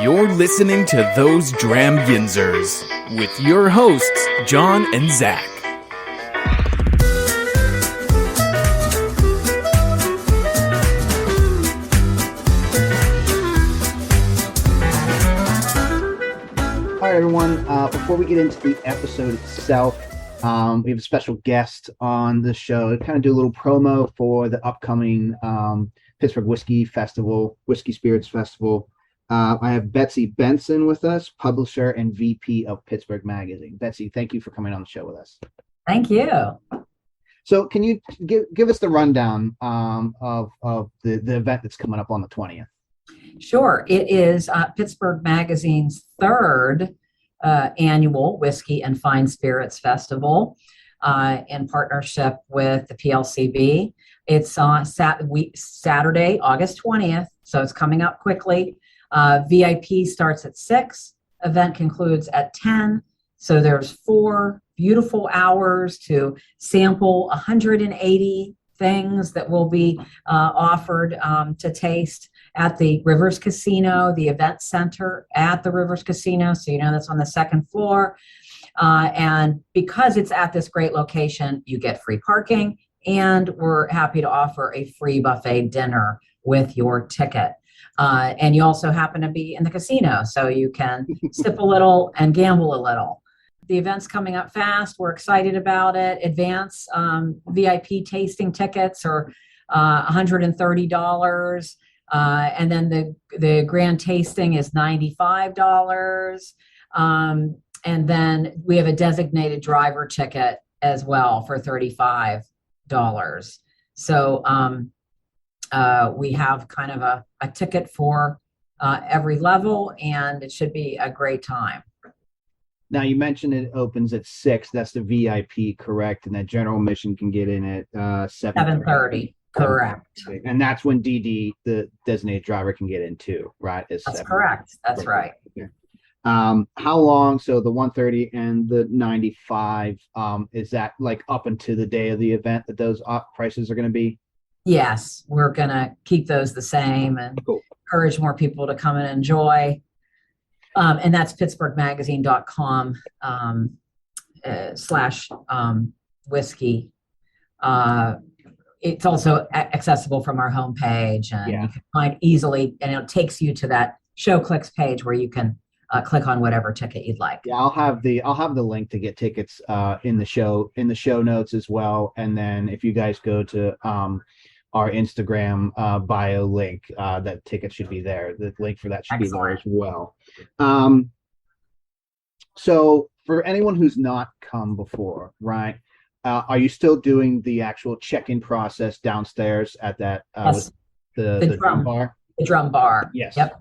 You're listening to Those Dram Yinzers with your hosts, John and Zach. All right, everyone. Before we get into the episode itself, we have a special guest on the show to kind of do a little promo for the upcoming Pittsburgh Whiskey Festival, Whiskey Spirits Festival. I have Betsy Benson with us, publisher and VP of Pittsburgh Magazine. Betsy, thank you for coming on the show with us. Thank you. So can you give us the rundown of the event that's coming up on the 20th? Sure. It is Pittsburgh Magazine's third annual Whiskey and Fine Spirits Festival in partnership with the PLCB. It's on Saturday, August 20th, so it's coming up quickly. VIP starts at 6, event concludes at 10. So there's 4 beautiful hours to sample 180 things that will be offered to taste at the Rivers Casino, the event center at the Rivers Casino. So, that's on the second floor. And because it's at this great location, you get free parking, and we're happy to offer a free buffet dinner with your ticket. And you also happen to be in the casino, so you can sip a little and gamble a little. The event's coming up fast. We're excited about it. Advance VIP tasting tickets are $130. And then the grand tasting is $95. And then we have a designated driver ticket as well for $35. So we have kind of a ticket for every level, and it should be a great time. Now, you mentioned it opens at 6. That's the VIP, correct? And that general admission can get in at 7:30. Correct. And that's when DD, the designated driver, can get in too, right? That's correct. That's right. Okay. How long? So the 130 and the 95, is that like up until the day of the event that those prices are going to be? Yes, we're going to keep those the same and encourage more people to come and enjoy. And that's pittsburghmagazine.com / whiskey. It's also accessible from our homepage, and you can find easily, and it takes you to that show clicks page where you can click on whatever ticket you'd like. Yeah, I'll have the link to get tickets in the show notes as well. And then if you guys go to our Instagram bio link, that ticket should be there. The link for that should be there as well. So for anyone who's not come before, right? Are you still doing the actual check-in process downstairs at that yes. the drum bar? The drum bar. Yes. Yep.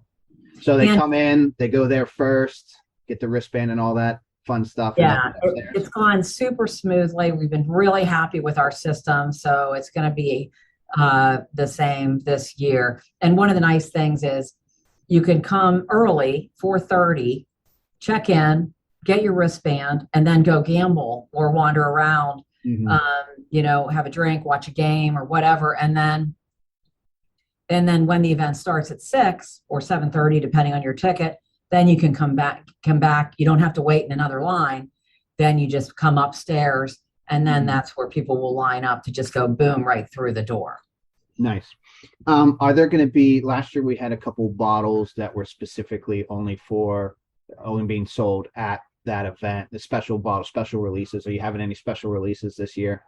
So they come in, they go there first, get the wristband and all that fun stuff. Yeah, it's gone super smoothly. We've been really happy with our system, so it's going to be the same this year. And one of the nice things is you can come early, 4:30, check in, get your wristband, and then go gamble or wander around, have a drink, watch a game or whatever. And then when the event starts at 6 or 7:30, depending on your ticket, then you can come back. You don't have to wait in another line. Then you just come upstairs, and then that's where people will line up to just go boom right through the door. Nice. Are there going to be, last year we had a couple bottles that were specifically only being sold at that event, the special bottle, special releases. Are you having any special releases this year?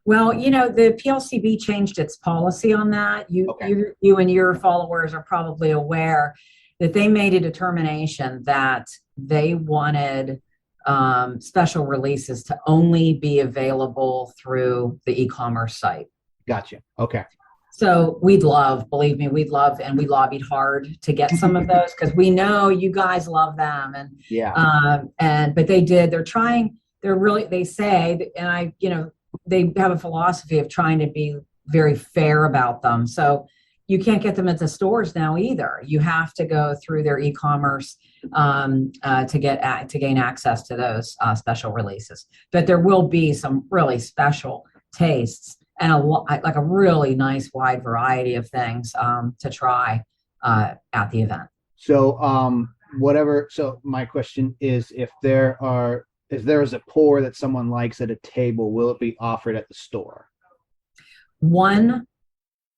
Well, the PLCB changed its policy on that. You and your followers are probably aware that they made a determination that they wanted special releases to only be available through the e-commerce site. Gotcha. Okay. So believe me, and we lobbied hard to get some of those because we know you guys love them. And but they did. They say, and they have a philosophy of trying to be very fair about them. So you can't get them at the stores now either. You have to go through their e-commerce to gain access to those special releases. But there will be some really special tastes and a really nice wide variety of things to try at the event. So, whatever. So my question is, if there is a pour that someone likes at a table, will it be offered at the store? One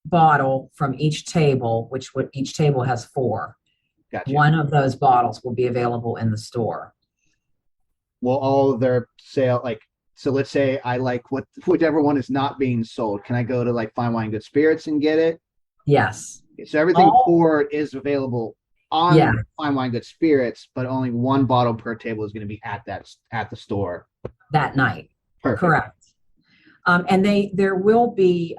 bottle from each table, each table has four. Gotcha. One of those bottles will be available in the store. Will all of their sale, like, so let's say I like whichever one is not being sold. Can I go to like Fine Wine Good Spirits and get it? Yes. So everything poured is available on Fine Wine Good Spirits, but only one bottle per table is going to be at the store that night. Perfect. Correct. And there will be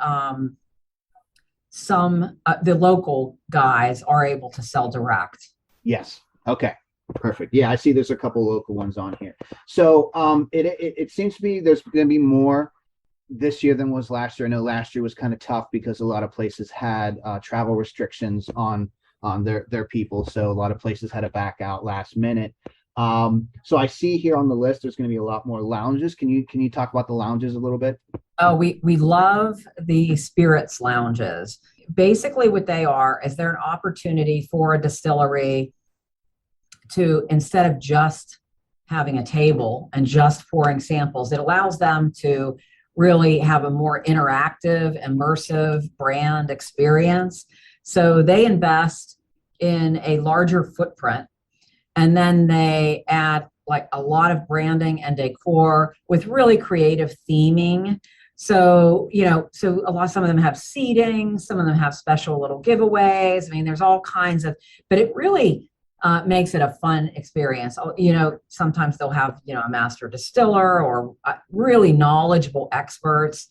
some the local guys are able to sell direct. Yes. Okay. Perfect. Yeah, I see there's a couple local ones on here. So it seems to be there's going to be more this year than was last year. I know last year was kind of tough because a lot of places had travel restrictions on their people. So a lot of places had to back out last minute. So I see here on the list there's going to be a lot more lounges. Can you talk about the lounges a little bit? Oh, we love the spirits lounges. Basically what they are is they're an opportunity for a distillery to, instead of just having a table and just pouring samples, it allows them to really have a more interactive, immersive brand experience. So they invest in a larger footprint, and then they add like a lot of branding and decor with really creative theming. So, some of them have seating, some of them have special little giveaways. I mean, there's all kinds of, but it really makes it a fun experience. Sometimes they'll have, a master distiller or really knowledgeable experts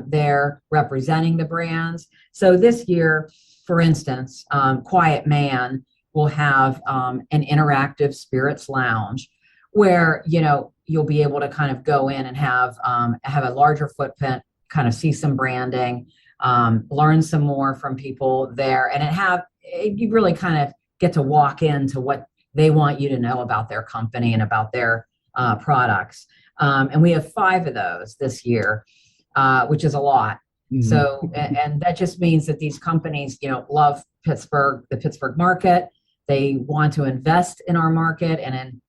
there representing the brands. So this year, for instance, Quiet Man will have an interactive spirits lounge where, you'll be able to kind of go in and have a larger footprint, kind of see some branding, learn some more from people there, and you really kind of get to walk into what they want you to know about their company and about their products. And we have 5 of those this year, which is a lot. Mm-hmm. So, and that just means that these companies, love Pittsburgh, the Pittsburgh market. They want to invest in our market and in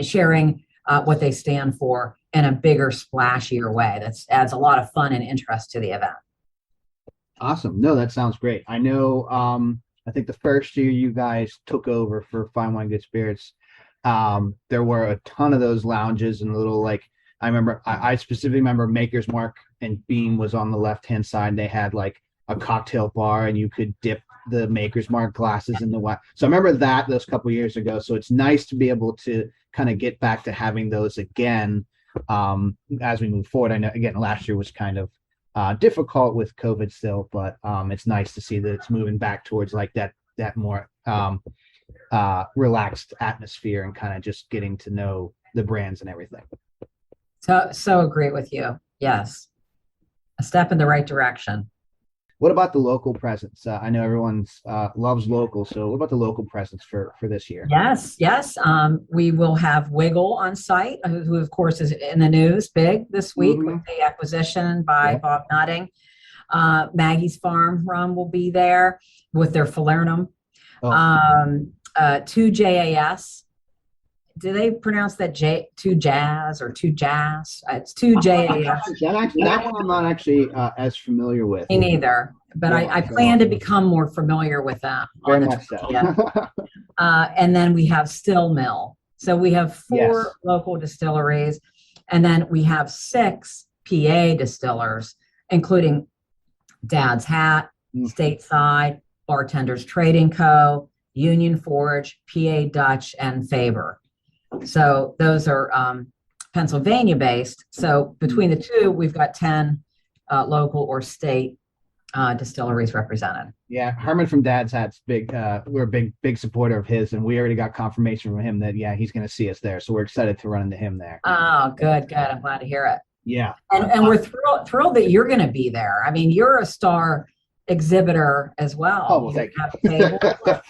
sharing what they stand for in a bigger, splashier way. That adds a lot of fun and interest to the event. Awesome. No, that sounds great. I know, I think the first year you guys took over for Fine Wine Good Spirits, there were a ton of those lounges and I specifically remember Maker's Mark and Beam was on the left-hand side. They had like a cocktail bar and you could dip the Maker's Mark glasses in the wine. So I remember those couple years ago. So it's nice to be able to kind of get back to having those again as we move forward. I know, again, last year was kind of difficult with COVID still, but it's nice to see that it's moving back towards like that more relaxed atmosphere and kind of just getting to know the brands and everything. So agree with you. Yes. A step in the right direction. What about the local presence? I know everyone's loves local. So what about the local presence for this year? Yes. We will have Wiggle on site, who of course is in the news big this week with the acquisition by Bob Nutting. Maggie's Farm Rum will be there with their Falernum. 2 JAS. Do they pronounce that 2 Jazz or 2 Jazz? It's 2 JAS. That one I'm not actually as familiar with. Me neither, but I plan to become more familiar with that. Very much so. And then we have Still Mill. So we have 4 local distilleries, and then we have 6 PA distillers, including Dad's Hat, Stateside, Bartenders Trading Co., Union Forge, PA Dutch, and Faber. So those are Pennsylvania based. So between the 2, we've got 10 local or state distilleries represented. Yeah, Herman from Dad's Hat's big. We're a big supporter of his, and we already got confirmation from him that he's going to see us there. So we're excited to run into him there. Oh, good. I'm glad to hear it. Yeah, and we're thrilled that you're going to be there. I mean, you're a star exhibitor as well. Oh, well, thank you. Have a table,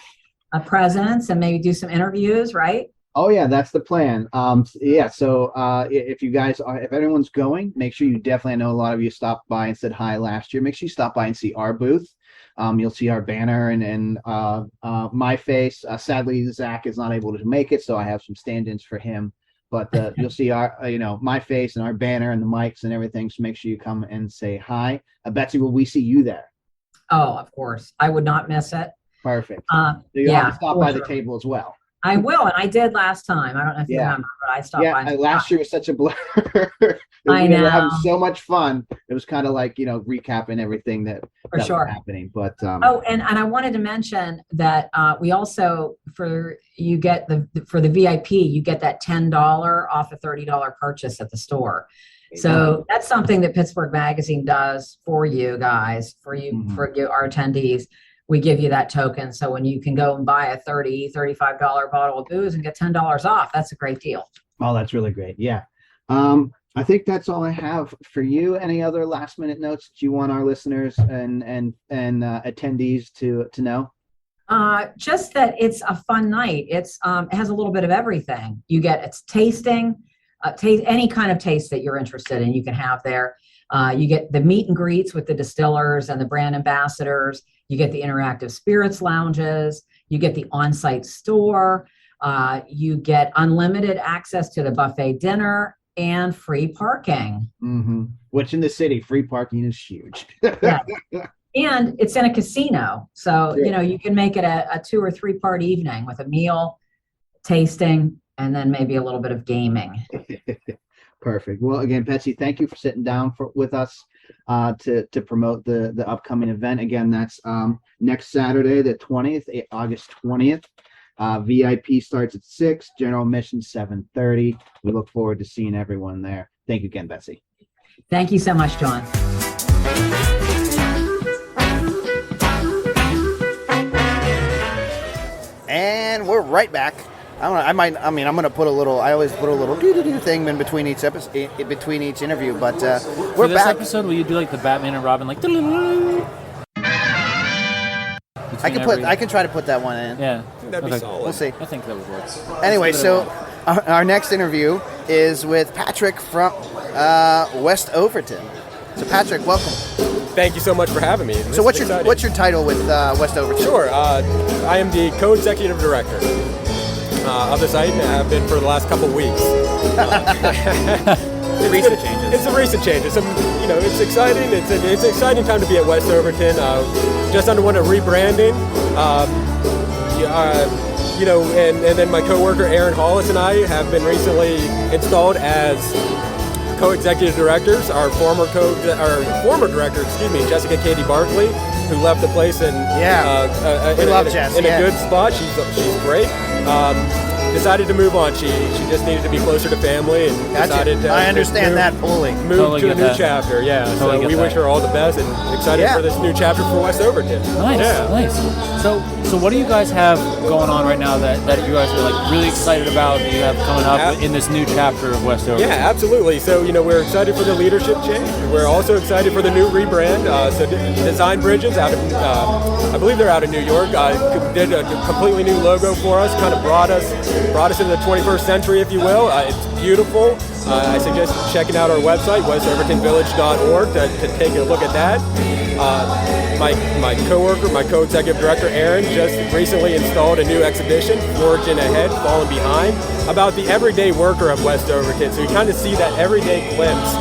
a presence, and maybe do some interviews, right? Oh yeah, that's the plan. So if you guys if anyone's going, make sure you definitely, I know a lot of you stopped by and said hi last year. Make sure you stop by and see our booth. You'll see our banner and my face. Sadly, Zach is not able to make it, so I have some stand-ins for him. But you'll see our, my face and our banner and the mics and everything. So make sure you come and say hi. Betsy, will we see you there? Oh, of course. I would not miss it. Perfect. So you'll have to stop by the table as well. I will, and I did last time. I don't know if you remember, but I stopped by. Last year was such a blur. I know. We were having so much fun. It was kind of like, recapping everything that was happening. But and I wanted to mention that we also, for the VIP, you get that $10 off a $30 purchase at the store. So that's something that Pittsburgh Magazine does for you guys, for our attendees. We give you that token. So when you can go and buy a $30, $35 bottle of booze and get $10 off, that's a great deal. Oh, that's really great. Yeah. I think that's all I have for you. Any other last minute notes that you want our listeners and attendees to know? Just that it's a fun night. It has a little bit of everything. It's tasting, any kind of taste that you're interested in, you can have there. You get the meet and greets with the distillers and the brand ambassadors. You get the interactive spirits lounges. You get the on-site store. You get unlimited access to the buffet dinner and free parking. Mm-hmm. Which in the city, free parking is huge. Yeah. And it's in a casino. So, you can make it a 2 or 3 part evening with a meal, tasting, and then maybe a little bit of gaming. Perfect. Well, again, Betsy, thank you for sitting down with us to promote the upcoming event. Again, that's next Saturday, the 20th, August 20th. VIP starts at 6, general admission 7:30. We look forward to seeing everyone there. Thank you again, Betsy. Thank you so much, John. And we're right back. I'm gonna put a little. I always put a little doo-doo-doo thing in between each episode, between each interview. But we're For this back. episode, will you do like the Batman and Robin, like? I can try to put that one in. Yeah, That'd be solid. We'll see. I think that would work. Anyway, so our next interview is with Patrick from West Overton. So Patrick, welcome. Thank you so much for having me. So what's your title with West Overton? Sure. I am the co-executive director of the site, and have been for the last couple weeks. Recent changes. It's a recent change. It's it's exciting. It's an exciting time to be at West Overton. Just underwent a rebranding. And then my coworker Aaron Hollis and I have been recently installed as co-executive directors. Our former director, Jessica Katie Barkley, who left the place in a good spot. She's great. Decided to move on. She just needed to be closer to family and decided to. I understand that fully. Move to a new chapter. Yeah. So we wish her all the best and excited for this new chapter for West Overton. Nice. So what do you guys have going on right now that you guys are like really excited about that you have coming up in this new chapter of West Overton? Yeah, absolutely. So we're excited for the leadership change. We're also excited for the new rebrand. So Design Bridges out of I believe they're out of New York. Did a completely new logo for us. Kind of brought us into the 21st century, if you will. It's beautiful. I suggest checking out our website, westovertonvillage.org, to take a look at that. My coworker, my co-executive director, Aaron, just recently installed a new exhibition, Forging Ahead, Falling Behind, about the everyday worker of West Overton. So you kind of see that everyday glimpse,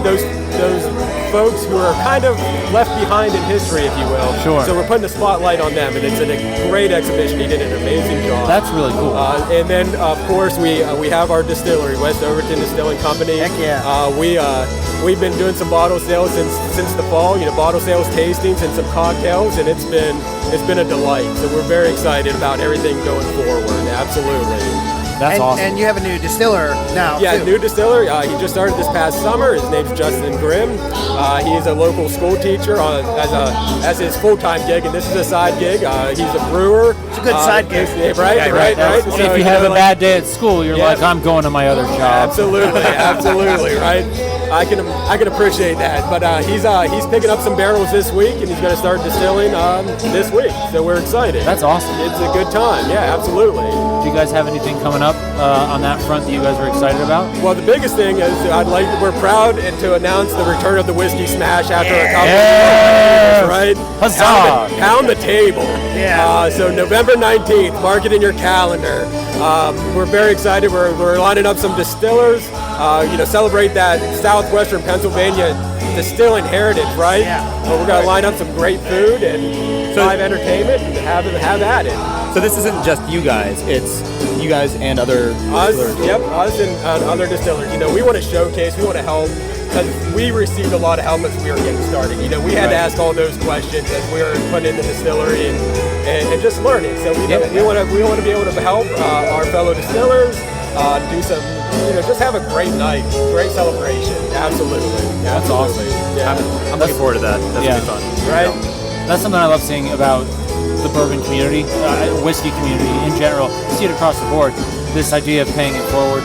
those folks who are kind of left behind in history, if you will. Sure. So we're putting a spotlight on them, and it's a great exhibition. He did an amazing job. That's really cool. And then, of course, we have our distillery, West Overton Distilling Company. Heck yeah. We've been doing some bottle sales since the fall. Bottle sales, tastings, and some cocktails, and it's been a delight. So we're very excited about everything going forward. Absolutely. That's awesome. And you have a new distiller now. Yeah, too. new distiller. He just started this past summer. His name's Justin Grimm. He's a local school teacher as his full-time gig, and this is a side gig. He's a brewer. It's a good side gig. Right. So if you have a bad day at school, you're like, I'm going to my other job. Absolutely, right. I can appreciate that. But he's picking up some barrels this week, and he's going to start distilling this week. So we're excited. That's awesome. It's a good time. Yeah, absolutely. Do you guys have anything coming up on that front that you guys are excited about? Well, the biggest thing is we're proud to announce the return of the Whiskey Smash after a couple of years, right? Huzzah! Pound the table. Yeah. So November 19th, mark it in your calendar. We're very excited. We're lining up some distillers, celebrate that southwestern Pennsylvania distilling heritage, right? Yeah. So we're going to line up some great food and live entertainment and have at it. So this isn't just you guys, it's you guys and other distillers. Us and other distillers. We want to showcase, we want to help, because we received a lot of help as we were getting started. We had to ask all those questions as we were putting in the distillery and just learning. So we want to be able to help our fellow distillers do some, just have a great night, great celebration. Absolutely. That's awesome. Yeah. I'm looking forward to that. That's Yeah. gonna be fun. Right? That's something I love seeing about the bourbon community, whiskey community in general. You see it across the board. This idea of paying it forward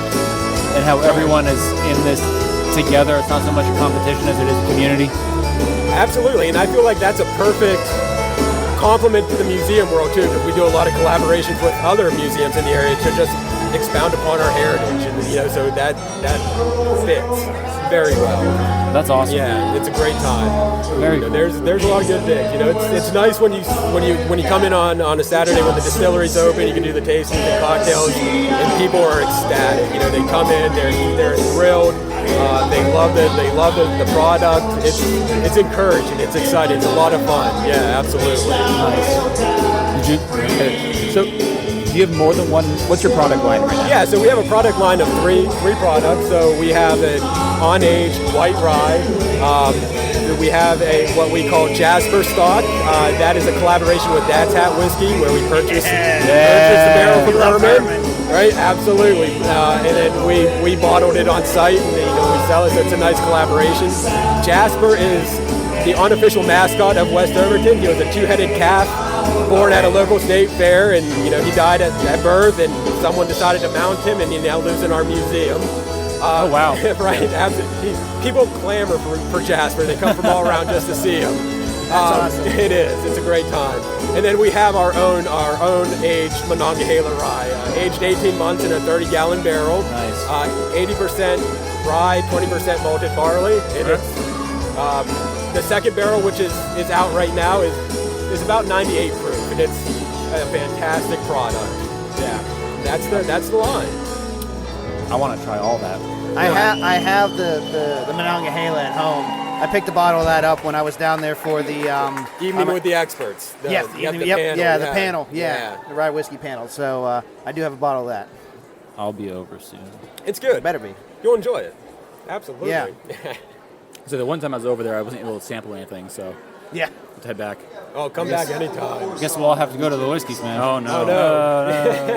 and how everyone is in this together. It's not so much a competition as it is a community. Absolutely, and I feel like that's a perfect compliment to the museum world too, because we do a lot of collaborations with other museums in the area to just expound upon our heritage, and so that fits very well. That's awesome. Yeah, it's a great time. Very cool. There's a lot of good things. It's nice when you come in on a Saturday when the distillery's open, you can do the tastings and cocktails, and people are ecstatic. They come in, they're thrilled. They love the product. It's encouraging. It's exciting. It's a lot of fun. Yeah, absolutely. Nice. Did you? So do you have more than one? What's your product line right now? Yeah, so we have a product line of three products. So we have an on-aged white rye. We have what we call Jasper stock. That is a collaboration with Dad's Hat Whiskey, where we purchased the barrel from Herman. Right, absolutely. And then we bottled it on site, and we sell it. So it's a nice collaboration. Jasper is the unofficial mascot of West Overton. He was a two-headed calf born at a local state fair, and he died at birth, and someone decided to mount him, and he now lives in our museum. Oh wow! Right, absolutely. People clamor for Jasper. They come from all around just to see him. That's awesome. It is. It's a great time. And then we have our own aged Monongahela rye, aged 18 months in a 30-gallon barrel. Nice. 80% rye, 20% malted barley. And it's the second barrel, which is out right now, is about 98 proof, and it's a fantastic product. Yeah, that's the line. I want to try all that. I have the Monongahela at home. I picked a bottle of that up when I was down there for the Evening with the experts. the panel. Yeah, the rye whiskey panel. So I do have a bottle of that. I'll be over soon. It's good. Better be. You'll enjoy it. Absolutely. Yeah. So the one time I was over there, I wasn't able to sample anything, so Yeah. let's head back. Oh, come back anytime. Guess we'll all have to go to the whiskey smash. Oh no! no.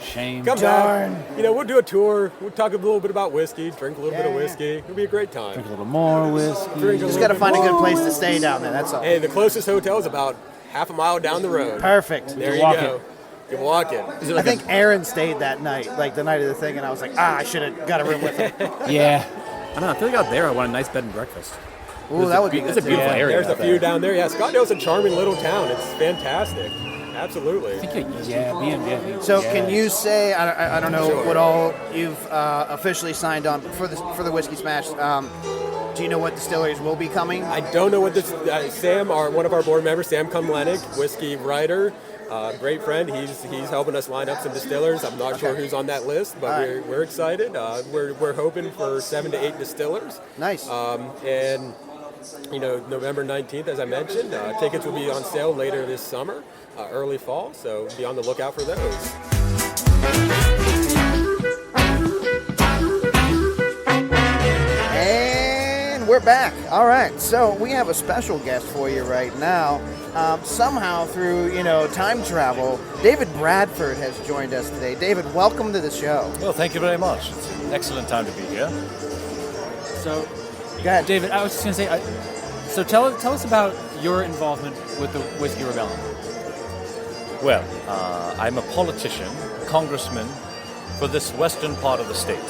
Shame. Come back. We'll do a tour. We'll talk a little bit about whiskey, drink a little bit of whiskey. It'll be a great time. Drink a little more whiskey. Just got to find a good place to stay down there. That's all. Hey, the closest hotel is about half a mile down the road. Perfect. There you walk go. You can walk it. I think Aaron stayed that night, like the night of the thing, and I was like, I should have got a room with him. Yeah. I don't know. I feel like out there, I want a nice bed and breakfast. Ooh, that would be It's good a beautiful Yeah, area. There's a out few there. down there. Yeah, Scottsdale's a charming little town. It's fantastic. Absolutely. Yeah. So can you say, I don't know what all you've officially signed on for the Whiskey Smash. Do you know what distilleries will be coming? I don't know what this. Sam, one of our board members, Sam Kumlenik, whiskey writer, great friend. He's helping us line up some distillers. I'm not sure who's on that list, but we're excited. We're hoping for 7 to 8 distillers. Nice. And November 19th, as I mentioned, tickets will be on sale later this summer, early fall. So be on the lookout for those. And we're back. All right. So we have a special guest for you right now. Somehow through, time travel, David Bradford has joined us today. David, welcome to the show. Well, thank you very much. It's an excellent time to be here. So, Go ahead. David, I was just going to say, so tell us about your involvement with the Whiskey Rebellion. Well, I'm a politician, congressman for this western part of the state.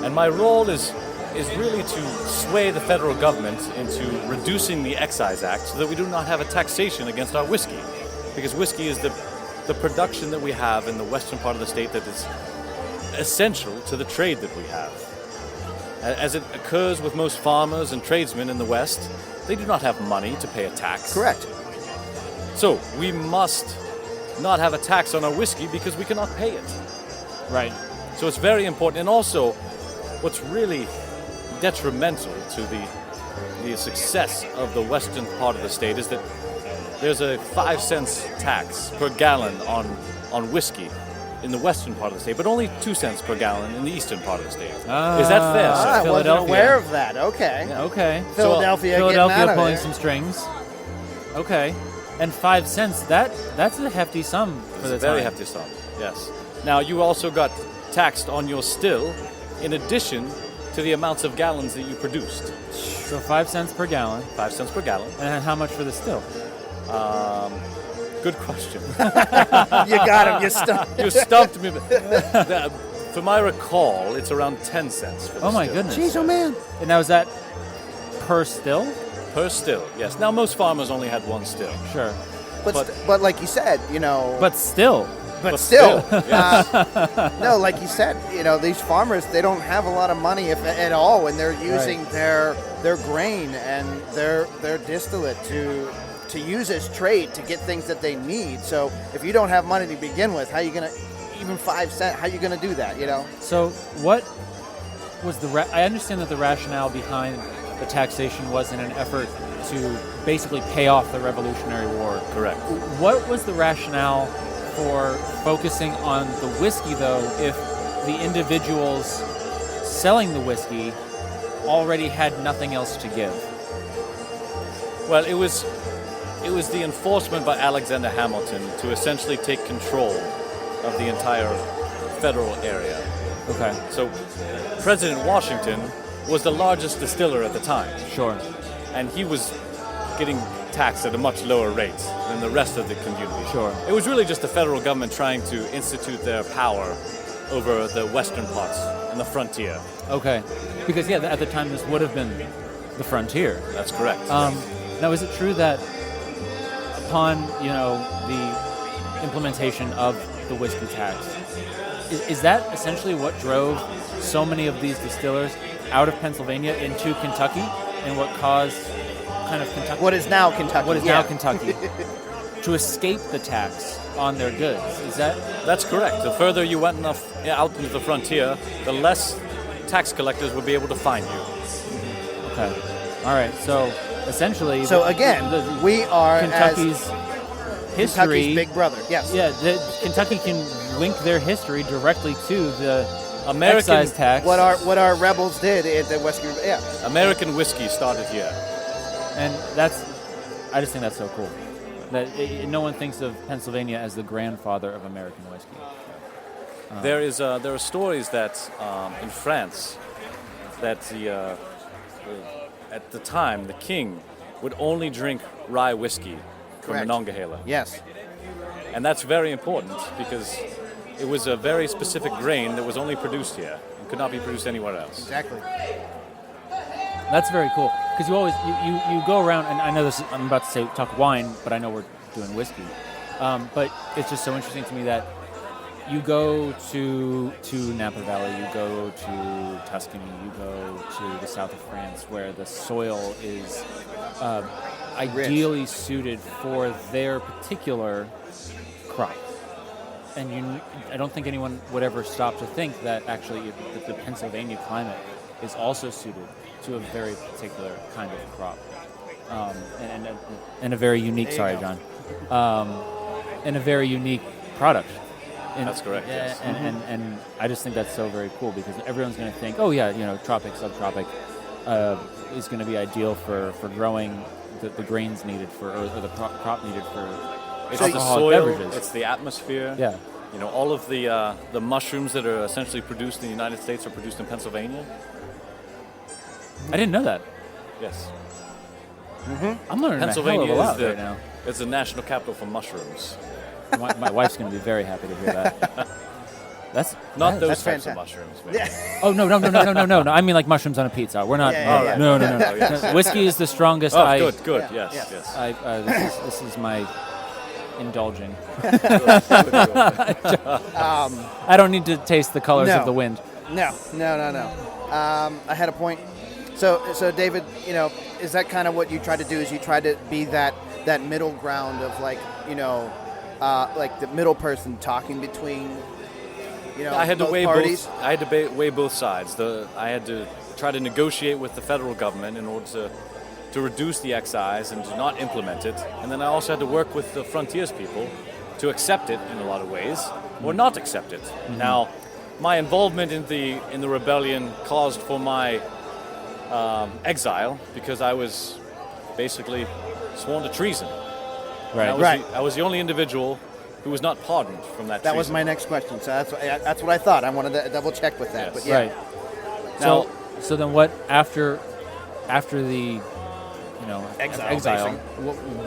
And my role is is really to sway the federal government into reducing the Excise Act so that we do not have a taxation against our whiskey. Because whiskey is the production that we have in the western part of the state that is essential to the trade that we have. As it occurs with most farmers and tradesmen in the West, they do not have money to pay a tax. Correct. So we must not have a tax on our whiskey because we cannot pay it. Right. So it's very important. And also, what's really detrimental to the success of the western part of the state is that there's a 5 cents tax per gallon on whiskey in the western part of the state, but only 2 cents per gallon in the eastern part of the state. Is that fair? I wasn't Philadelphia. aware of that. Okay. Yeah, okay. Philadelphia getting Philadelphia out of pulling there. some strings. Okay. And 5 cents, that's a hefty sum for the It's a very time. hefty sum, yes. Now, you also got taxed on your still in addition to the amounts of gallons that you produced. So 5 cents per gallon. 5 cents per gallon. And how much for the still? Good question. You got him. You stumped. You stumped me. For my recall, it's around 10 cents for the Oh my still. goodness. Jeez, oh man. And now is that per still? Per still, yes. Now, most farmers only had one still. Sure. But like you said, you know. But still. But still, yes. no, like you said, you know, these farmers, they don't have a lot of money, if at all, when they're using their grain and their distillate to use as trade to get things that they need. So if you don't have money to begin with, how are you going to, even 5 cents, how are you going to do that, you know? So what was I understand that the rationale behind the taxation was in an effort to basically pay off the Revolutionary War. Correct. What was the rationale for focusing on the whiskey, though, if the individuals selling the whiskey already had nothing else to give? Well, it was the enforcement by Alexander Hamilton to essentially take control of the entire federal area. Okay. So President Washington was the largest distiller at the time, Sure. and he was getting taxed at a much lower rate than the rest of the community. Sure. It was really just the federal government trying to institute their power over the western parts and the frontier. Okay. Because, yeah, at the time this would have been the frontier. That's correct. Now, is it true that upon, the implementation of the whiskey tax, is that essentially what drove so many of these distillers out of Pennsylvania into Kentucky, and what caused kind of Kentucky... What is now Kentucky. What is now Kentucky, to escape the tax on their goods? Is that... That's correct. The further you went out into the frontier, the less tax collectors would be able to find you. Okay. All right. So, essentially... So again, we are Kentucky's history... Kentucky's big brother, yes. Yeah, Kentucky can link their history directly to the American excise tax. What our rebels did at the West, yeah. American whiskey started here. And I just think that's so cool. That no one thinks of Pennsylvania as the grandfather of American whiskey. There are stories that in France that at the time the king would only drink rye whiskey from Correct. Monongahela. Yes. And that's very important because it was a very specific grain that was only produced here and could not be produced anywhere else. Exactly. That's very cool, because you always you go around, and I know this. I'm about to talk wine, but I know we're doing whiskey. But it's just so interesting to me that you go to Napa Valley, you go to Tuscany, you go to the south of France, where the soil is ideally suited for their particular crop. And I don't think anyone would ever stop to think that actually the Pennsylvania climate is also suited to a very particular kind of crop, and a very unique. Sorry, John. And a very unique product. That's correct. Yes. And I just think that's so very cool, because everyone's going to think, oh yeah, tropic, subtropic is going to be ideal for growing the grains needed or the crop needed for It's the alcoholic soil, beverages. it's the atmosphere. Yeah. All of the mushrooms that are essentially produced in the United States are produced in Pennsylvania. I didn't know that. Yes. I'm learning Pennsylvania a hell of a lot is right now. It's the national capital for mushrooms. My wife's going to be very happy to hear that. That's Not those That's types of fantastic. mushrooms. Maybe. Oh no. I mean like mushrooms on a pizza. We're not. Yeah. No. Yes. Whiskey is the strongest. Oh, good. Yeah. Yes. This is my indulging. I don't need to taste the colors No. of the wind. No. I had a point. So David, is that kind of what you try to do? Is you try to be that middle ground of like the middle person talking between, I had to both weigh parties? both. I had to weigh both sides. I had to try to negotiate with the federal government in order to reduce the excise and to not implement it. And then I also had to work with the frontiers people to accept it in a lot of ways or not accept it. Now, my involvement in the rebellion caused for my exile because I was basically sworn to treason. Right. I was the only individual who was not pardoned from that That treason. was my next question. So that's what I thought. I wanted to double check with that. Yes. But yeah. Right. Now- So then what after the exile?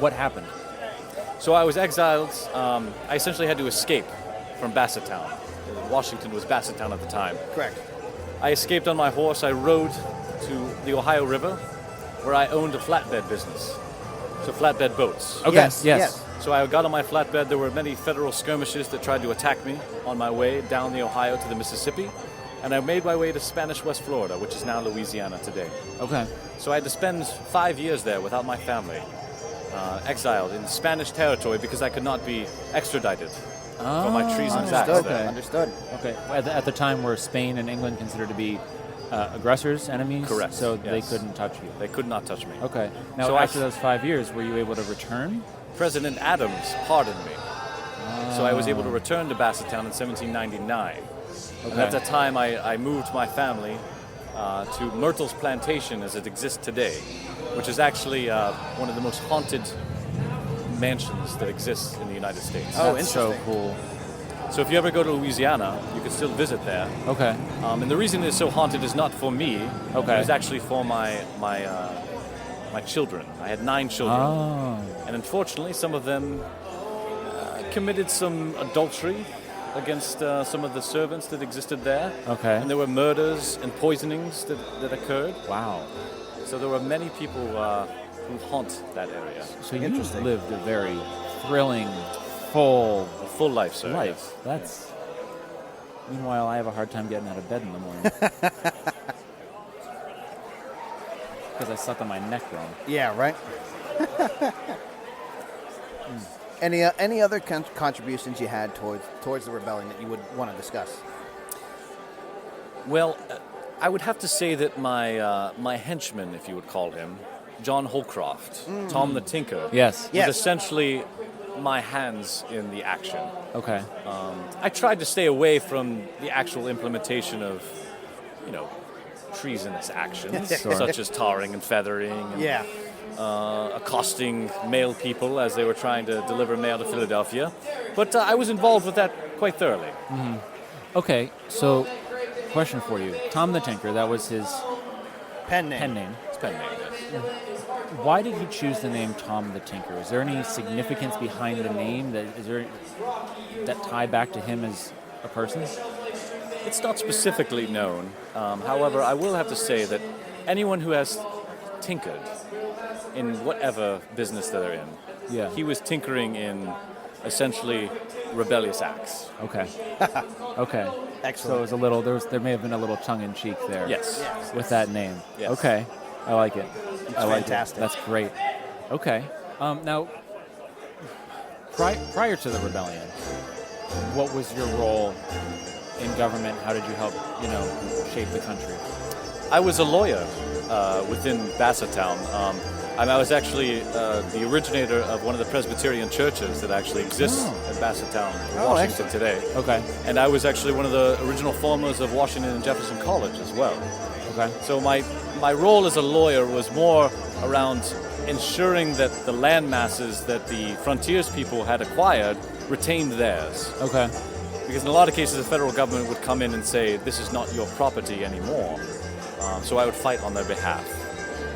What happened? So I was exiled. I essentially had to escape from Bassettown. Washington was Bassettown at the time. Correct. I escaped on my horse. I rode to the Ohio River, where I owned a flatbed business. So flatbed boats. Okay. Yes. So I got on my flatbed. There were many federal skirmishes that tried to attack me on my way down the Ohio to the Mississippi. And I made my way to Spanish West Florida, which is now Louisiana today. Okay. So I had to spend 5 years there without my family, exiled in Spanish territory because I could not be extradited for my treasonous acts Understood. there. Understood. Okay. At the time, were Spain and England considered to be aggressors, enemies? Correct, So they yes. couldn't touch you. They could not touch me. Okay. Now, So after those 5 years, were you able to return? President Adams pardoned me. So I was able to return to Bassettown in 1799. And Okay. at that time, I moved my family to Myrtle's Plantation as it exists today, which is actually one of the most haunted mansions that exists in the United States. Oh, That's so interesting. cool. So if you ever go to Louisiana, you can still visit there. Okay. And the reason it's so haunted is not for me. Okay. It was actually for my children. I had 9 children. Oh. And unfortunately, some of them committed some adultery against some of the servants that existed there. Okay. And there were murders and poisonings that occurred. Wow. So there were many people who haunt that area. So you Interesting. lived a very thrilling, full A full life, sir. life. yes. That's. Meanwhile, I have a hard time getting out of bed in the morning because I slept on my neck wrong. Yeah. Right. Any other contributions you had towards the rebellion that you would want to discuss? Well, I would have to say that my henchman, if you would call him, John Holcroft, Tom the Tinker, Yes. Yes. was essentially my hands in the action. Okay. I tried to stay away from the actual implementation of, treasonous actions, Sure. such as tarring and feathering, and Yeah. accosting mail people as they were trying to deliver mail to Philadelphia. But I was involved with that quite thoroughly. Okay. So, question for you: Tom the Tinker. That was his Pen name. pen name. It's pen name, yes. Why did he choose the name Tom the Tinker? Is there any significance behind the name that tie back to him as a person? It's not specifically known. However, I will have to say that anyone who has tinkered in whatever business that they're in, Yeah. he was tinkering in essentially rebellious acts. Okay. Okay. Excellent. So it was a little. There may have been a little tongue in cheek there. Yes. With that name. Yes. Okay. I like it. I like fantastic. it. That's great. Okay. Now, prior to the rebellion, what was your role in government? How did you help, shape the country? I was a lawyer within Bassettown. I was actually the originator of one of the Presbyterian churches that actually exists in Bassettown, Washington today. Okay. And I was actually one of the original formers of Washington and Jefferson College as well. Okay. So my role as a lawyer was more around ensuring that the land masses that the frontiers people had acquired retained theirs. Okay. Because in a lot of cases, the federal government would come in and say, this is not your property anymore. So I would fight on their behalf.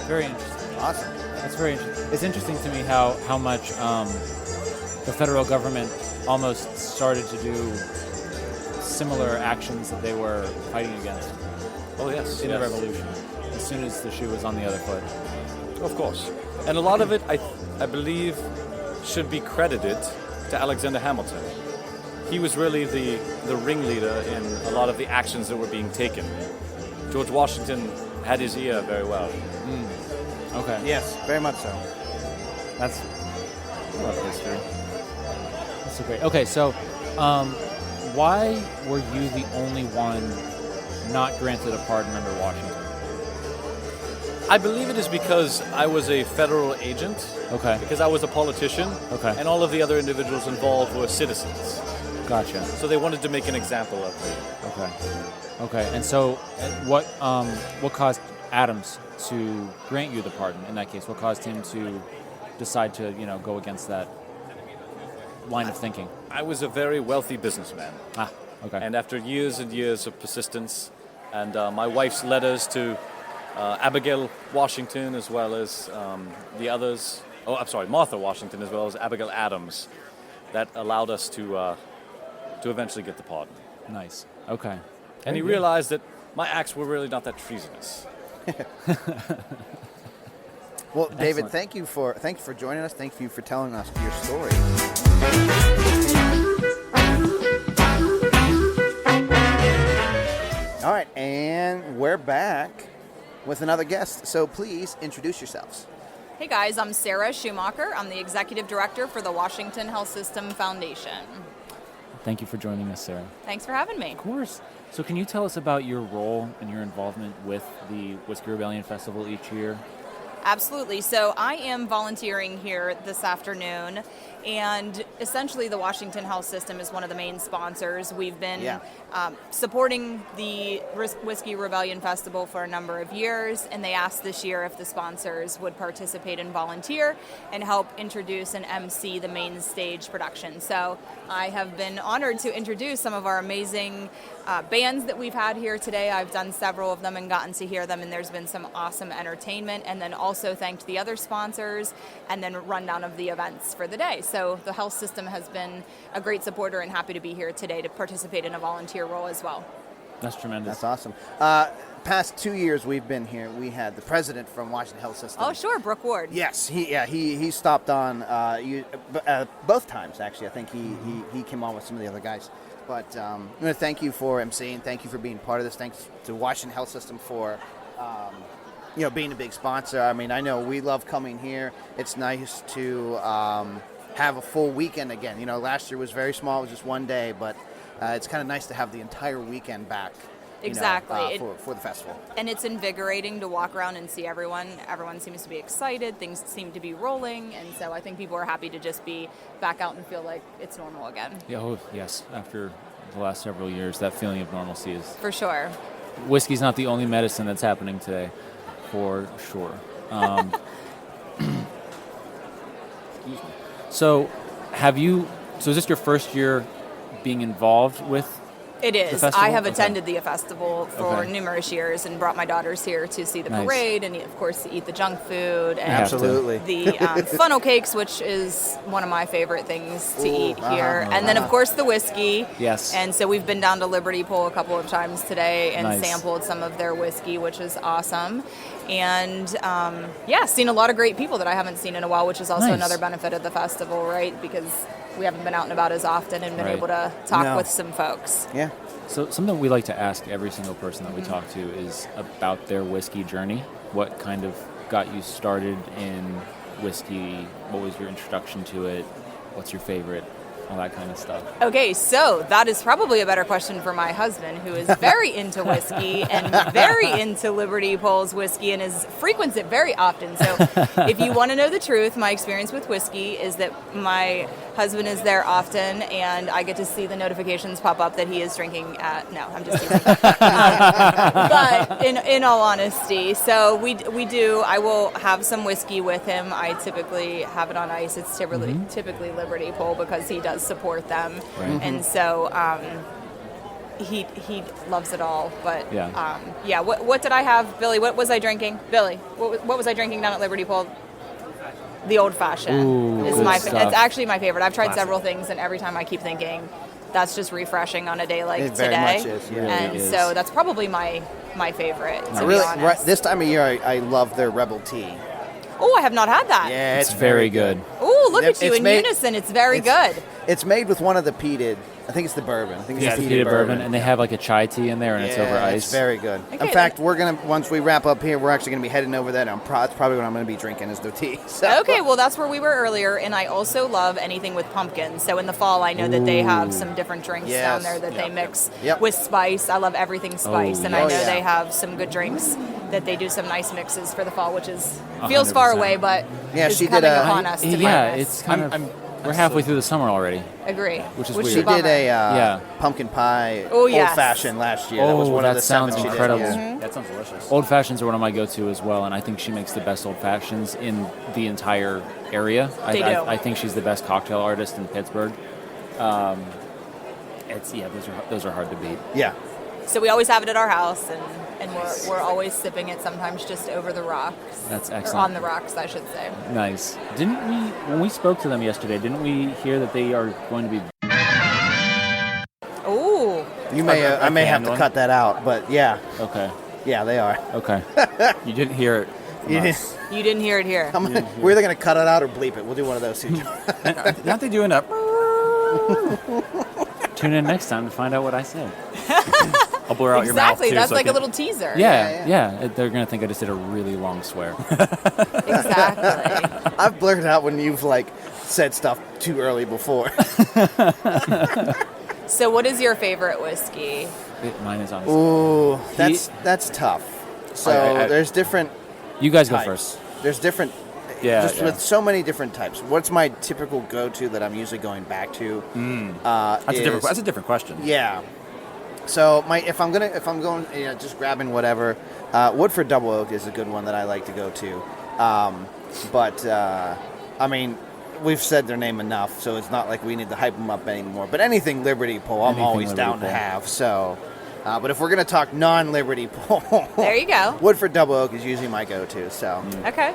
Very interesting. Awesome. That's very interesting. It's interesting to me how much the federal government almost started to do similar actions that they were fighting against Oh, yes. in the yes. revolution as soon as the shoe was on the other foot. Of course. And a lot of it, I believe, should be credited to Alexander Hamilton. He was really the ringleader in a lot of the actions that were being taken. George Washington had his ear very well. Okay. Yes, very much so. That's I love history. That's so great. Okay, so why were you the only one not granted a pardon under Washington? I believe it is because I was a federal agent, Okay. because I was a politician, Okay. and all of the other individuals involved were citizens. Gotcha. So they wanted to make an example of me. Okay. Okay. And so, what caused Adams to grant you the pardon in that case? What caused him to decide to, go against that line of thinking? I was a very wealthy businessman. Ah. Okay. And after years and years of persistence, and my wife's letters to Abigail Washington, as well as the others, Martha Washington, as well as Abigail Adams, that allowed us to eventually get the pardon. Nice. Okay. And he realized that my acts were really not that treasonous. Well, David, Excellent. thank you for joining us. Thank you for telling us your story. All right, and we're back with another guest. So please introduce yourselves. Hey guys, I'm Sara Shoemocker. I'm the Executive Director for the Washington Health System Foundation. Thank you for joining us, Sarah. Thanks for having me. Of course. So can you tell us about your role and your involvement with the Whiskey Rebellion Festival each year? Absolutely. So I am volunteering here this afternoon, and essentially the Washington Health System is one of the main sponsors. We've been supporting the Whiskey Rebellion Festival for a number of years, and they asked this year if the sponsors would participate and volunteer and help introduce and Emcee the main stage production. So I have been honored to introduce some of our amazing bands that we've had here today. I've done several of them and gotten to hear them, and there's been some awesome entertainment, and then also thanked the other sponsors, and then rundown of the events for the day. So the health system has been a great supporter, and happy to be here today to participate in a volunteer role as well. That's tremendous. That's awesome. Past 2 years we've been here, we had the president from Washington Health System. Oh, sure, Brooke Ward. Yes, he stopped on both times actually. I think he came on with some of the other guys. But I'm going to thank you for emceeing. Thank you for being part of this. Thanks to Washington Health System for being a big sponsor. I mean, I know we love coming here. It's nice to have a full weekend again. Last year was very small. It was just one day, but it's kind of nice to have the entire weekend back. Exactly. For the festival. And it's invigorating to walk around and see everyone. Everyone seems to be excited. Things seem to be rolling. And so I think people are happy to just be back out and feel like it's normal again. Yeah, oh, yes. After the last several years, that feeling of normalcy is... For sure. Whiskey's not the only medicine that's happening today, for sure. Excuse me. So is this your first year being involved with It the is. festival? I have Okay. attended the festival for Okay. numerous years and brought my daughters here to see the Nice. parade and, of course, to eat the junk food and have to. Absolutely. the funnel cakes, which is one of my favorite things to eat here. And then, of uh-huh. course, the whiskey. Yes. And so we've been down to Liberty Pool a couple of times today and Nice. sampled some of their whiskey, which is awesome. And, seen a lot of great people that I haven't seen in a while, which is also Nice. another benefit of the festival, right? Because we haven't been out and about as often and been Right. able to talk No. with some folks. Yeah. So something we like to ask every single person that we talk to is about their whiskey journey. What kind of got you started in whiskey? What was your introduction to it? What's your favorite? All that kind of stuff. Okay, so that is probably a better question for my husband, who is very into whiskey and very into Liberty Pool's whiskey and frequents it very often. So if you want to know the truth, my experience with whiskey is that my husband is there often, and I get to see the notifications pop up that he is drinking no, I'm just teasing. But in all honesty, so we do. I will have some whiskey with him. I typically have it on ice. It's typically Liberty Pool because he does support them, Right. and so he loves it all. But what did I have, Billy? What was I drinking, Billy? What was I drinking down at Liberty Pool? The old fashioned Ooh, is good my. stuff. It's actually my favorite. I've tried several things, and every time I keep thinking that's just refreshing on a day like It today. very much is, yeah. And It is. so that's probably my favorite, to be Really, honest. right, this time of year, I love their Rebel Tea. Oh, I have not had that. Yeah, It's very good. Oh, look at you It's in made- unison. It's very good. It's made with one of the peated. I think it's the bourbon. I think Yeah, it's the the peated bourbon, and they have like a chai tea in there, and it's over ice. It's very good. Okay, In fact, we're gonna once we wrap up here, we're actually gonna be heading over there. And it's probably what I'm gonna be drinking is the tea. So. Okay, well, that's where we were earlier, and I also love anything with pumpkin. So in the fall, I know that they have some different drinks down Yes. there that they mix Yep. with spice. I love everything spice, and I Oh, know yeah. they have some good drinks that they do some nice mixes for the fall, which is feels far 100%. away, but Yeah, is she did coming a- upon us. To be Yeah, honest. it's kind of. We're halfway through the summer already. Agree. Which is Which weird. She a bummer. did a Yeah. pumpkin pie Oh, yes. old fashioned last year. That was one of the sounds seven she did, incredible. yeah. That sounds delicious. Old fashions are one of my go-to as well, and I think she makes the best old fashions in the entire area. They do. I think she's the best cocktail artist in Pittsburgh. Those are hard to beat. Yeah. So we always have it at our house, and we're always sipping it. Sometimes just over the rocks. That's Or excellent. on the rocks, I should say. Nice. Didn't we, when we spoke to them yesterday, didn't we hear that they are going to be? Oh, You may I may have to handling. cut that out, but yeah. Okay. Yeah, they are. Okay. You didn't hear it. from You us. you didn't hear it here. We're either gonna cut it out or bleep it. We'll do one of those two. Aren't they doing a? Tune in next time to find out what I said. I'll blur out your mouth Exactly. too. That's so I like a can- little teaser. Yeah. They're gonna think I just did a really long swear. Exactly. I've blurted out when you've like said stuff too early before. So, what is your favorite whiskey? Mine is on. Ooh, that's tough. So there's different You guys go types. first. There's different. Yeah, Just yeah. with so many different types. What's my typical go-to that I'm usually going back to? That's a different question. Yeah. So if I'm going, just grabbing whatever. Woodford Double Oak is a good one that I like to go to. I mean, we've said their name enough, so it's not like we need to hype them up anymore. But anything Liberty Pull, I'm Anything always Liberty down to Pull. have. So, but if we're going to talk non-Liberty Pull, There you go. Woodford Double Oak is usually my go-to. So, Okay.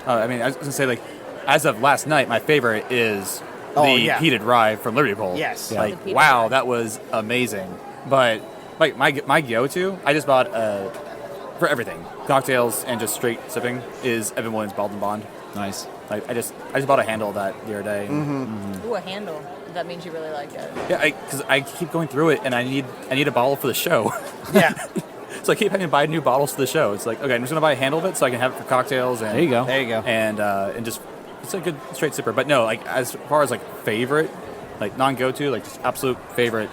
I mean, I was gonna say like, as of last night, my favorite is the Oh, yeah. heated rye from Liberty Pole. Yes. Yeah. Like, The peanut wow, butter. that was amazing. But like my go-to, I just bought for everything, cocktails and just straight sipping is Evan Williams Bald and Bond. Nice. Like I just bought a handle of that the other day. Ooh, a handle. That means you really like it. Yeah, because I keep going through it and I need a bottle for the show. yeah. So I keep having to buy new bottles for the show. It's like, okay, I'm just gonna buy a handle of it so I can have it for cocktails. And, There you go. There you go. And just it's a good straight sipper. But no, like as far as like favorite, like non-go-to, like just absolute favorite.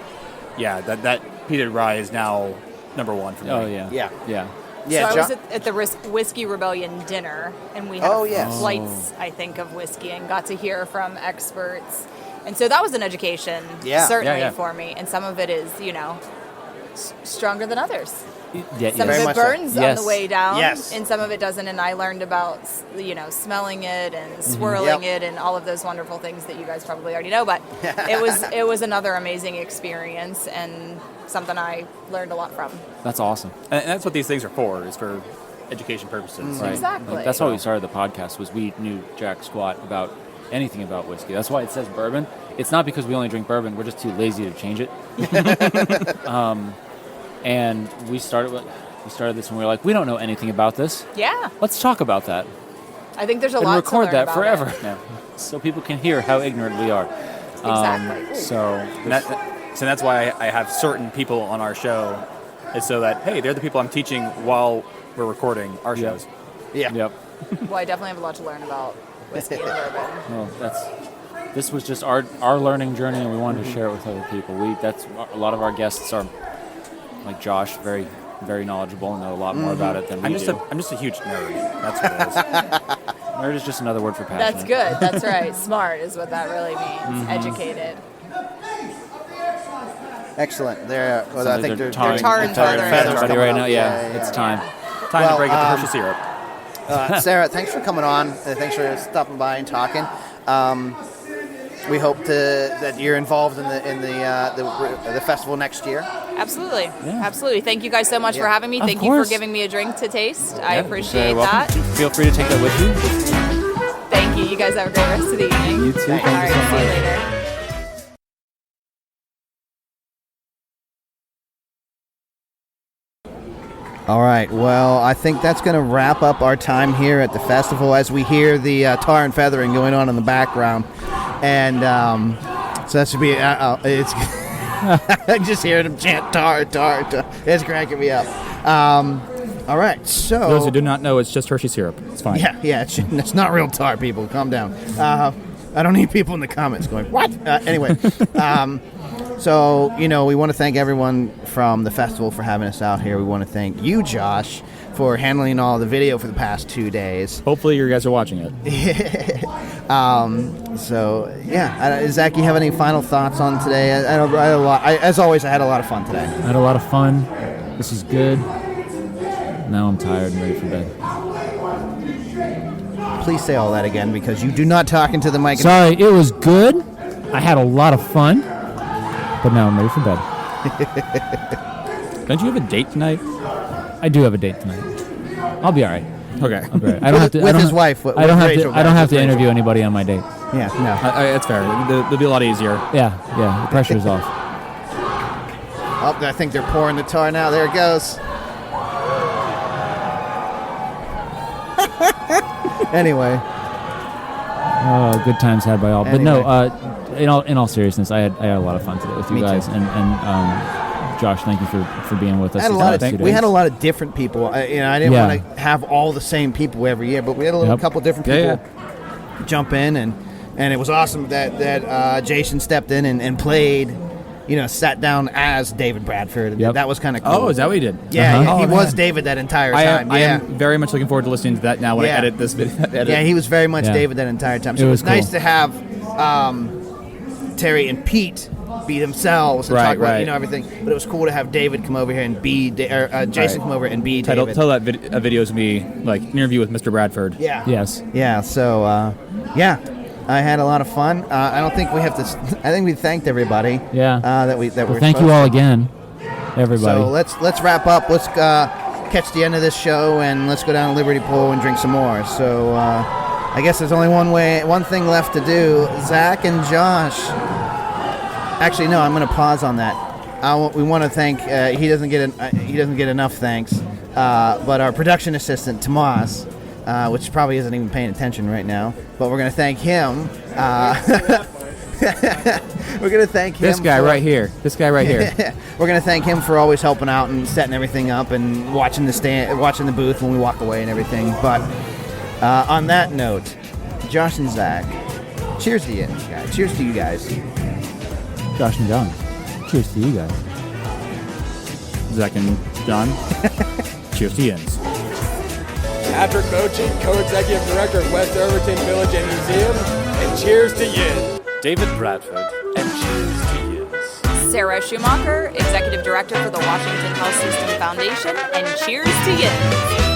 Yeah, that peated rye is now number one for me. Oh yeah. Yeah. Yeah. Yeah. So I John- was at the Whiskey Rebellion dinner, and we had Oh, yes. flights, I think, of whiskey, and got to hear from experts. And so that was an education, Yeah. certainly Yeah. for me. And some of it is, stronger than others. Yeah. Some Very of much it so. burns on Yes. the way down, Yes. and some of it doesn't. And I learned about, smelling it and swirling Yep. it and all of those wonderful things that you guys probably already know. But it was another amazing experience and something I learned a lot from. That's awesome. And that's what these things are for, is for education purposes. Right. Exactly. Like, that's why we started the podcast. Was we knew jack squat about anything about whiskey. That's why it says bourbon. It's not because we only drink bourbon. We're just too lazy to change it. And we started this and we were like, we don't know anything about this. Yeah, Let's talk about that I think there's a and lot record to learn that about forever, it. so people can hear how ignorant we are. Exactly. So that's why I have certain people on our show, is so that, hey, they're the people I'm teaching while we're recording our Yeah. shows. Yeah. Yep. Well, I definitely have a lot to learn about whiskey and bourbon. Well, this was just our learning journey, and we wanted to share it with other people. That's a lot of our guests are like Josh, very very knowledgeable and know a lot more about it than we I'm do. just a huge nerd. That's what it is. Nerd is just another word for passionate. That's good. That's right. Smart is what that really means. Educated. Excellent. They're, well, I Somebody- think they're tar and feathers. feathers Everybody coming right up. now, yeah, it's time. Time Well, to break up the Hershey syrup. Sarah, thanks for coming on. Thanks for stopping by and talking. We hope that you're involved in the festival next year. Absolutely. Absolutely. Thank you guys so much for having me. Of Thank you for course. giving me a drink to taste. I Very appreciate welcome. that. Feel free to take that with you. Thank you. You guys have a great rest of the evening. You too. Thank All you right. so See you much. later. All right. Well, I think that's going to wrap up our time here at the festival as we hear the tar and feathering going on in the background. And so that should be it's I just hear them chant tar, tar, tar. It's cracking me up. All right. So For those who do not know, it's just Hershey syrup. It's fine. Yeah. It's not real tar, people. Calm down. I don't need people in the comments going, what? Anyway. So, we want to thank everyone from the festival for having us out here. We want to thank you, Josh, for handling all the video for the past 2 days. Hopefully you guys are watching it. Zach, you have any final thoughts on today? I had a lot. As always, I had a lot of fun today. I had a lot of fun. This is good. Now I'm tired and ready for bed. Please say all that again because you do not talk into the mic. Sorry, it was good. I had a lot of fun. But now I'm ready for bed. Don't you have a date tonight? I do have a date tonight. I'll be all right. Okay. I'll be all right. I don't have to. With his wife. I don't have to interview anybody on my date. Yeah, no. That's fair. It'll be a lot easier. Yeah. The pressure is off. Oh, I think they're pouring the tar now. There it goes. Anyway. Oh, good times had by all. But Anyway. no, in all seriousness, I had a lot of fun today with you Me guys, too. and Josh, thank you for being with us. We had a lot of different people. I didn't Yeah. want to have all the same people every year, but we had a couple different people jump in, and it was awesome that Jason stepped in and played. Sat down as David Bradford. Yep. That was kind of cool. Oh, is that what he did? Yeah, he was man. David that entire I time. am very much looking forward to listening to that now when I edit this video. Yeah, he was very much David that entire time. So it was nice cool. to have Terry and Pete be themselves and talk about everything. But it was cool to have David come over here and be Jason come over and be David. Tell that video to me like an interview with Mr. Bradford. Yeah. Yes. Yeah. So I had a lot of fun. I don't think we have to. I think we thanked everybody. Yeah. Thank you all again, everybody. So let's wrap up. Let's catch the end of this show and let's go down to Liberty Pool and drink some more. So I guess there's only one thing left to do. Zach and Josh. Actually, no. I'm going to pause on that. We want to thank. He doesn't get enough thanks. But our production assistant Tomas. Which probably isn't even paying attention right now, but we're going to thank him. We're going to thank him. This guy right here. We're going to thank him for always helping out and setting everything up and watching the booth when we walk away and everything. But on that note, Josh and Zach, cheers to you guys. Cheers to you guys. Josh and John, cheers to you guys. Zach and John, cheers to Jens. Patrick Mochi, co-executive director of West Overton Village and Museum, and cheers to Yin. David Bradford, and cheers to Yins. Sara Shoemocker, executive director for the Washington Health System Foundation, and cheers to you.